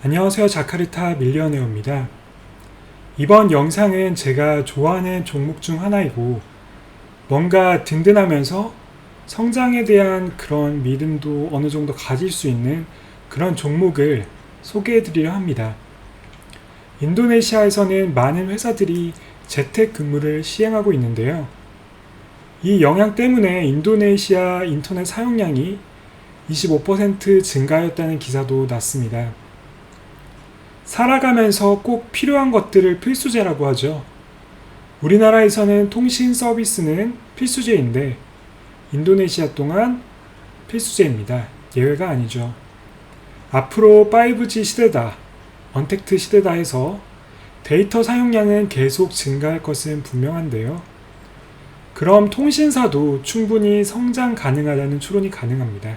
안녕하세요. 자카르타 밀리어네어입니다. 이번 영상은 제가 좋아하는 종목 중 하나이고 뭔가 든든하면서 성장에 대한 그런 믿음도 어느 정도 가질 수 있는 그런 종목을 소개해 드리려 합니다. 인도네시아에서는 많은 회사들이 재택 근무를 시행하고 있는데요. 이 영향 때문에 인도네시아 인터넷 사용량이 25% 증가하였다는 기사도 났습니다. 살아가면서 꼭 필요한 것들을 필수제라고 하죠. 우리나라에서는 통신 서비스는 필수제인데 인도네시아 동안 필수제입니다. 예외가 아니죠. 앞으로 5G 시대다, 언택트 시대다 해서 데이터 사용량은 계속 증가할 것은 분명한데요. 그럼 통신사도 충분히 성장 가능하다는 추론이 가능합니다.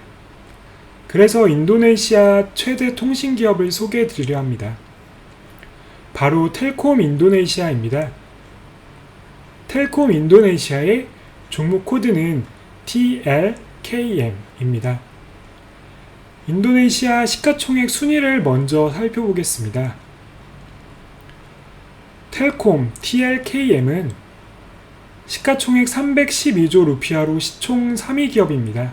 그래서 인도네시아 최대 통신 기업을 소개해 드리려 합니다. 바로 텔콤 인도네시아입니다. 텔콤 인도네시아의 종목 코드는 TLKM입니다. 인도네시아 시가총액 순위를 먼저 살펴보겠습니다. 텔콤 TLKM은 시가총액 312조 루피아로 시총 3위 기업입니다.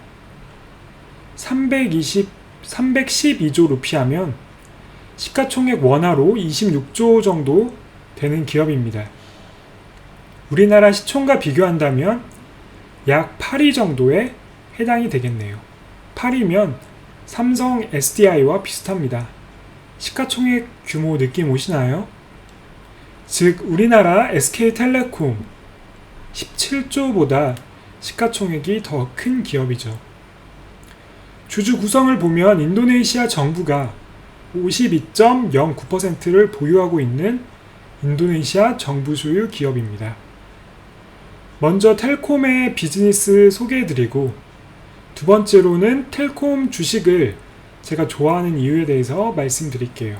312조 루피아면 시가총액 원화로 26조 정도 되는 기업입니다. 우리나라 시총과 비교한다면 약 8위 정도에 해당이 되겠네요. 8위면 삼성 SDI와 비슷합니다. 시가총액 규모 느낌 오시나요? 즉 우리나라 SK텔레콤 17조보다 시가총액이 더 큰 기업이죠. 주주 구성을 보면 인도네시아 정부가 52.09%를 보유하고 있는 인도네시아 정부 소유 기업입니다. 먼저 텔콤의 비즈니스 소개해드리고 두 번째로는 텔콤 주식을 제가 좋아하는 이유에 대해서 말씀드릴게요.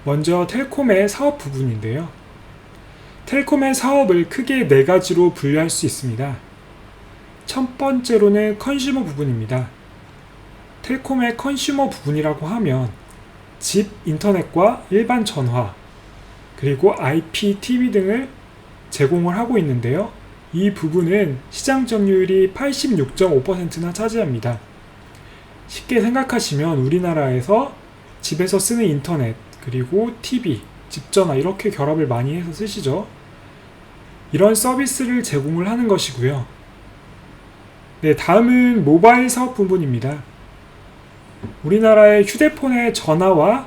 먼저 텔콤의 사업 부분인데요. 텔콤의 사업을 크게 네 가지로 분류할 수 있습니다. 첫 번째로는 컨슈머 부분입니다. 텔콤의 컨슈머 부분이라고 하면 집 인터넷과 일반 전화 그리고 IPTV 등을 제공을 하고 있는데요. 이 부분은 시장 점유율이 86.5%나 차지합니다. 쉽게 생각하시면 우리나라에서 집에서 쓰는 인터넷 그리고 TV, 집전화 이렇게 결합을 많이 해서 쓰시죠. 이런 서비스를 제공을 하는 것이고요. 네, 다음은 모바일 사업 부분입니다. 우리나라의 휴대폰의 전화와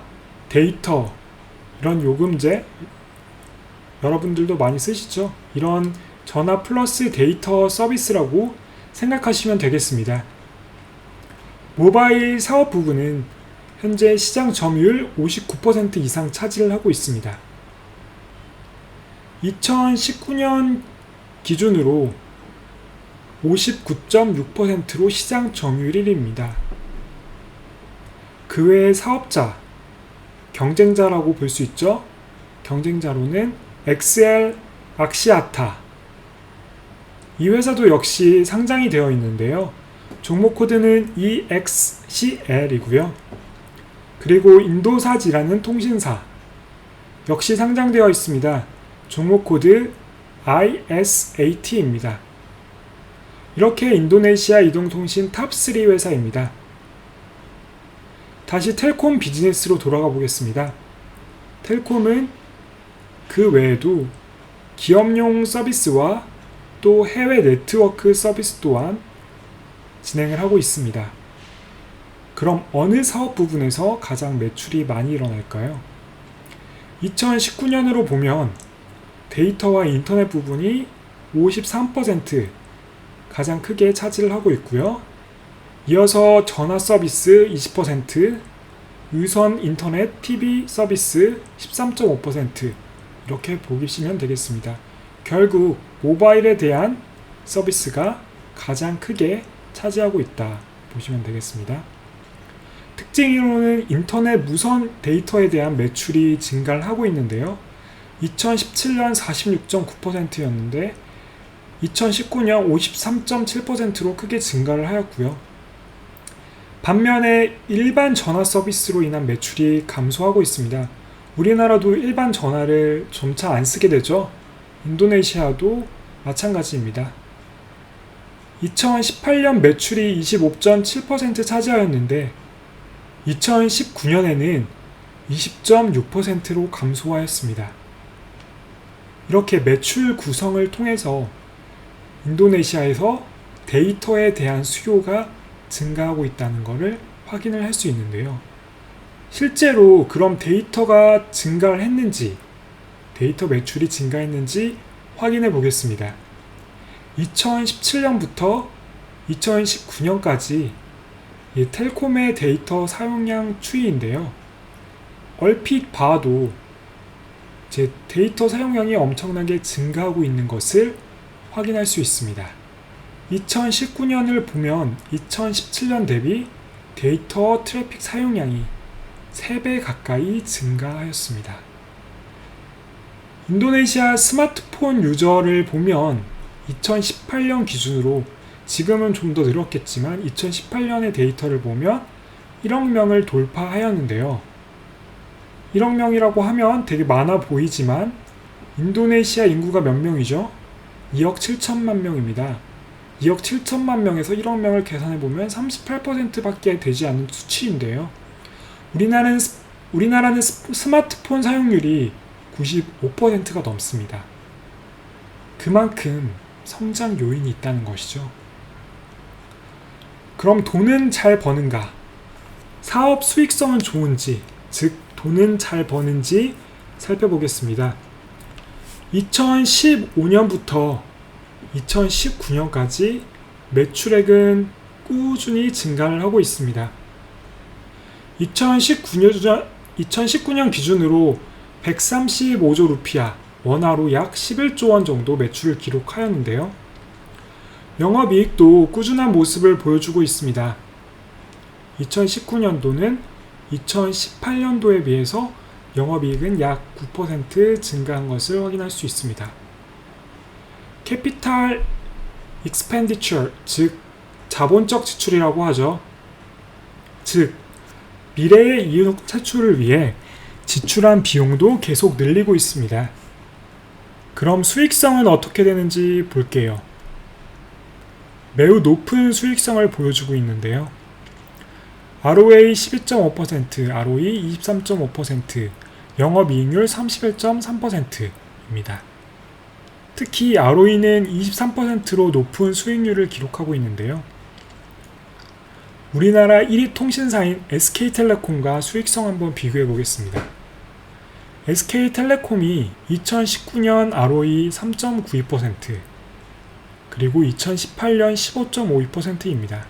데이터 이런 요금제 여러분들도 많이 쓰시죠? 이런 전화 플러스 데이터 서비스라고 생각하시면 되겠습니다. 모바일 사업 부분은 현재 시장 점유율 59% 이상 차지를 하고 있습니다. 2019년 기준으로 59.6%로 시장 점유율 1위입니다. 그 외의 사업자, 경쟁자라고 볼 수 있죠. 경쟁자로는 XL 악시아타 이 회사도 역시 상장이 되어 있는데요. 종목 코드는 EXCL이고요. 그리고 인도사지라는 통신사 역시 상장되어 있습니다. 종목 코드 ISAT입니다. 이렇게 인도네시아 이동통신 탑3 회사입니다. 다시 텔콤 비즈니스로 돌아가 보겠습니다. 텔콤은 그 외에도 기업용 서비스와 또 해외 네트워크 서비스 또한 진행을 하고 있습니다. 그럼 어느 사업 부분에서 가장 매출이 많이 일어날까요? 2019년으로 보면 데이터와 인터넷 부분이 53% 가장 크게 차지를 하고 있고요. 이어서 전화 서비스 20%, 유선 인터넷 TV 서비스 13.5% 이렇게 보시면 되겠습니다. 결국 모바일에 대한 서비스가 가장 크게 차지하고 있다 보시면 되겠습니다. 특징으로는 인터넷 무선 데이터에 대한 매출이 증가를 하고 있는데요. 2017년 46.9%였는데 2019년 53.7%로 크게 증가를 하였고요. 반면에 일반 전화 서비스로 인한 매출이 감소하고 있습니다. 우리나라도 일반 전화를 점차 안 쓰게 되죠. 인도네시아도 마찬가지입니다. 2018년 매출이 25.7% 차지하였는데 2019년에는 20.6%로 감소하였습니다. 이렇게 매출 구성을 통해서 인도네시아에서 데이터에 대한 수요가 증가하고 있다는 것을 확인을 할 수 있는데요. 실제로 그럼 데이터가 증가를 했는지, 데이터 매출이 증가했는지 확인해 보겠습니다. 2017년부터 2019년까지 텔콤의 데이터 사용량 추이인데요. 얼핏 봐도 제 데이터 사용량이 엄청나게 증가하고 있는 것을 확인할 수 있습니다. 2019년을 보면 2017년 대비 데이터 트래픽 사용량이 3배 가까이 증가하였습니다. 인도네시아 스마트폰 유저를 보면 2018년 기준으로 지금은 좀 더 늘었겠지만 2018년의 데이터를 보면 1억 명을 돌파하였는데요. 1억 명이라고 하면 되게 많아 보이지만 인도네시아 인구가 몇 명이죠? 2억 7천만 명입니다. 2억 7천만 명에서 1억 명을 계산해보면 38%밖에 되지 않는 수치인데요. 우리나라는 스마트폰 사용률이 95%가 넘습니다. 그만큼 성장 요인이 있다는 것이죠. 그럼 돈은 잘 버는가? 사업 수익성은 좋은지, 즉 돈은 잘 버는지 살펴보겠습니다. 2015년부터 2019년까지 매출액은 꾸준히 증가를 하고 있습니다. 2019년 기준으로 135조 루피아, 원화로 약 11조 원 정도 매출을 기록하였는데요. 영업이익도 꾸준한 모습을 보여주고 있습니다. 2019년도는 2018년도에 비해서 영업이익은 약 9% 증가한 것을 확인할 수 있습니다. 캐피탈 익스펜디처, 즉 자본적 지출이라고 하죠. 즉 미래의 이윤 창출을 위해 지출한 비용도 계속 늘리고 있습니다. 그럼 수익성은 어떻게 되는지 볼게요. 매우 높은 수익성을 보여주고 있는데요. ROA 12.5%, ROE 23.5%, 영업이익률 31.3%입니다. 특히 ROE는 23%로 높은 수익률을 기록하고 있는데요. 우리나라 1위 통신사인 SK텔레콤과 수익성 한번 비교해 보겠습니다. SK텔레콤이 2019년 ROE 3.92%, 그리고 2018년 15.52%입니다.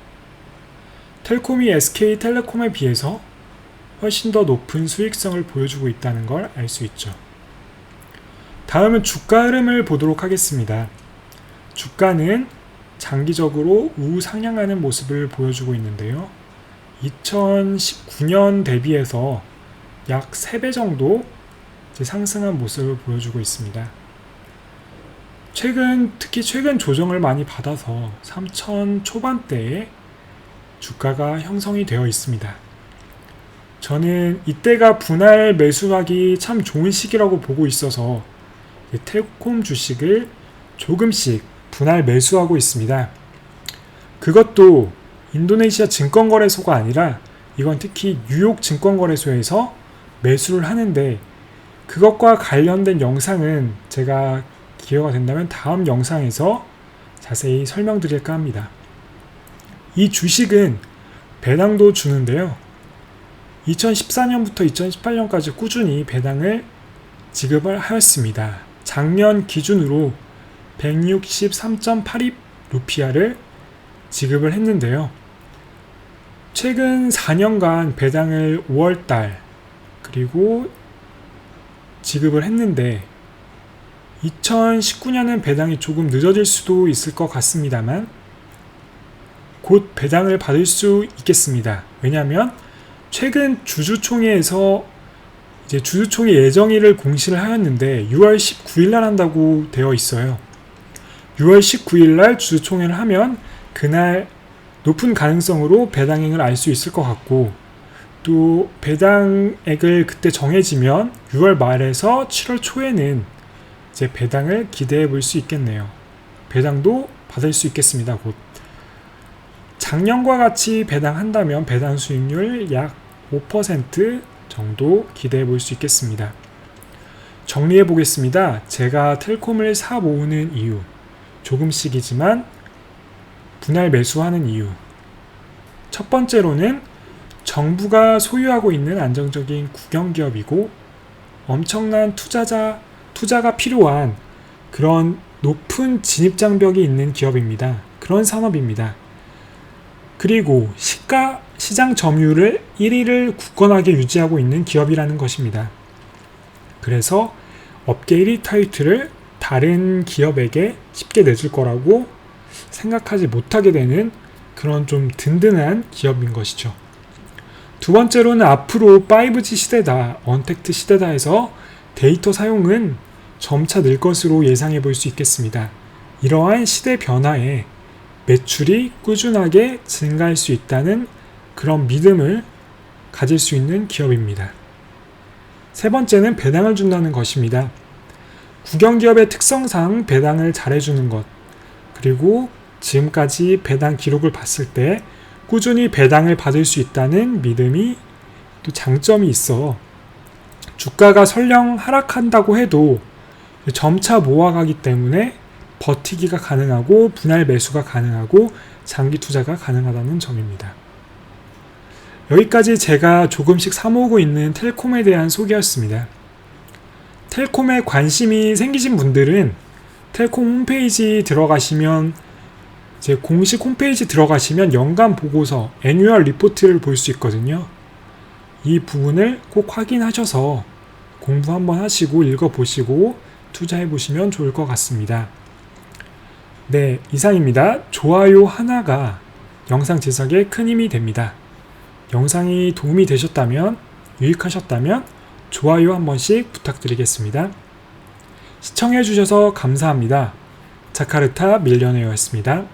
텔콤이 SK텔레콤에 비해서 훨씬 더 높은 수익성을 보여주고 있다는 걸 알 수 있죠. 다음은 주가 흐름을 보도록 하겠습니다. 주가는 장기적으로 우상향하는 모습을 보여주고 있는데요. 2019년 대비해서 약 3배 정도 상승한 모습을 보여주고 있습니다. 특히 최근 조정을 많이 받아서 3천 초반대에 주가가 형성이 되어 있습니다. 저는 이때가 분할 매수하기 참 좋은 시기라고 보고 있어서 텔콤 주식을 조금씩 분할 매수하고 있습니다. 그것도 인도네시아 증권거래소가 아니라 이건 특히 뉴욕 증권거래소에서 매수를 하는데, 그것과 관련된 영상은 제가 기회가 된다면 다음 영상에서 자세히 설명드릴까 합니다. 이 주식은 배당도 주는데요. 2014년부터 2018년까지 꾸준히 배당을 지급을 하였습니다. 작년 기준으로 163.82 루피아를 지급을 했는데요. 최근 4년간 배당을 5월달 그리고 지급을 했는데 2019년은 배당이 조금 늦어질 수도 있을 것 같습니다만 곧 배당을 받을 수 있겠습니다. 왜냐하면 최근 주주총회에서 이제 주주총회 예정일을 공시를 하였는데 6월 19일 날 한다고 되어 있어요. 6월 19일 날 주주총회를 하면 그날 높은 가능성으로 배당액을 알 수 있을 것 같고, 또 배당액을 그때 정해지면 6월 말에서 7월 초에는 이제 배당을 기대해 볼 수 있겠네요. 배당도 받을 수 있겠습니다. 곧. 작년과 같이 배당한다면 배당 수익률 약 5% 정도 기대해 볼 수 있겠습니다. 정리해 보겠습니다. 제가 텔콤을 사 모으는 이유, 조금씩이지만 분할 매수하는 이유. 첫 번째로는 정부가 소유하고 있는 안정적인 국영기업이고 엄청난 투자가 필요한 그런 높은 진입장벽이 있는 기업입니다. 그런 산업입니다. 그리고 시장 점유율을 1위를 굳건하게 유지하고 있는 기업이라는 것입니다. 그래서 업계 1위 타이틀을 다른 기업에게 쉽게 내줄 거라고 생각하지 못하게 되는 그런 좀 든든한 기업인 것이죠. 두 번째로는 앞으로 5G 시대다, 언택트 시대다 해서 데이터 사용은 점차 늘 것으로 예상해 볼 수 있겠습니다. 이러한 시대 변화에 매출이 꾸준하게 증가할 수 있다는 그런 믿음을 가질 수 있는 기업입니다. 세 번째는 배당을 준다는 것입니다. 국영기업의 특성상 배당을 잘해주는 것, 그리고 지금까지 배당 기록을 봤을 때 꾸준히 배당을 받을 수 있다는 믿음이 또 장점이 있어 주가가 설령 하락한다고 해도 점차 모아가기 때문에 버티기가 가능하고 분할 매수가 가능하고 장기 투자가 가능하다는 점입니다. 여기까지 제가 조금씩 사모으고 있는 텔콤에 대한 소개였습니다. 텔콤에 관심이 생기신 분들은 텔콤 홈페이지 들어가시면 제 공식 홈페이지 들어가시면 연간 보고서 애뉴얼 리포트를 볼 수 있거든요. 이 부분을 꼭 확인하셔서 공부 한번 하시고 읽어보시고 투자해보시면 좋을 것 같습니다. 네, 이상입니다. 좋아요 하나가 영상 제작에 큰 힘이 됩니다. 영상이 도움이 되셨다면, 유익하셨다면 좋아요 한 번씩 부탁드리겠습니다. 시청해주셔서 감사합니다. 자카르타 밀리어네어였습니다.